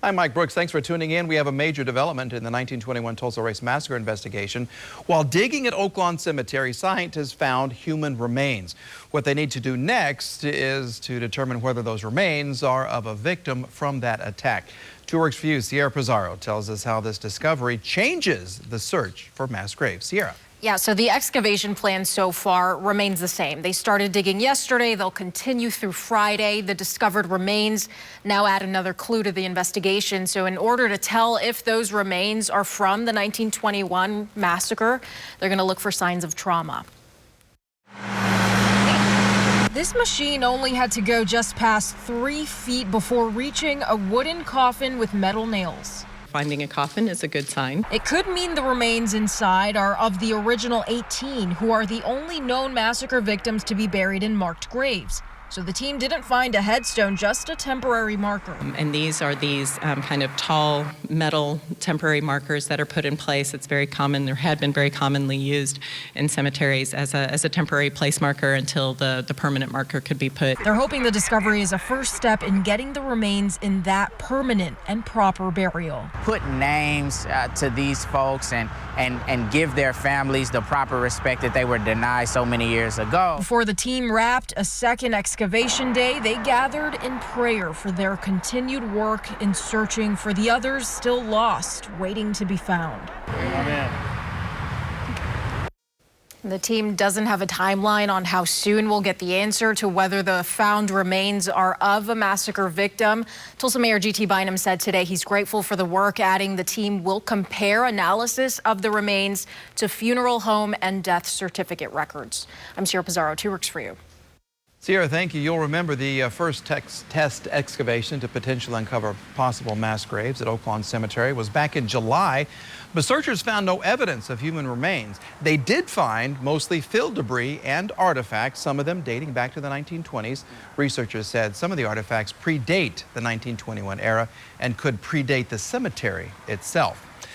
I'm Mike Brooks. Thanks for tuning in. We have a major development in the 1921 Tulsa Race Massacre investigation. While digging at Oaklawn Cemetery, scientists found human remains. What they need to do next is to determine whether those remains are of a victim from that attack. 2 Works for You, Sierra Pizarro tells us how this discovery changes the search for mass graves. Sierra. Yeah, so the excavation plan so far remains the same. They started digging yesterday. They'll continue through Friday. The discovered remains now add another clue to the investigation. So in order to tell if those remains are from the 1921 massacre, they're going to look for signs of trauma. This machine only had to go just past 3 feet before reaching a wooden coffin with metal nails. Finding a coffin is a good sign. It could mean the remains inside are of the original 18, who are the only known massacre victims to be buried in marked graves. So the team didn't find a headstone, just a temporary marker. And these are kind of tall metal temporary markers that are put in place. It's very common, or had been very commonly used in cemeteries as a temporary place marker until the permanent marker could be put. They're hoping the discovery is a first step in getting the remains in that permanent and proper burial. Put names to these folks and give their families the proper respect that they were denied so many years ago. Before the team wrapped a second excavation day, they gathered in prayer for their continued work in searching for the others still lost, waiting to be found. Amen. The team doesn't have a timeline on how soon we'll get the answer to whether the found remains are of a massacre victim. Tulsa Mayor G.T. Bynum said today he's grateful for the work, adding the team will compare analysis of the remains to funeral home and death certificate records. I'm Sierra Pizarro, 2 Works for You. Sierra, thank you. You'll remember the first test excavation to potentially uncover possible mass graves at Oaklawn Cemetery was back in July, but searchers found no evidence of human remains. They did find mostly field debris and artifacts, some of them dating back to the 1920s. Researchers said some of the artifacts predate the 1921 era and could predate the cemetery itself.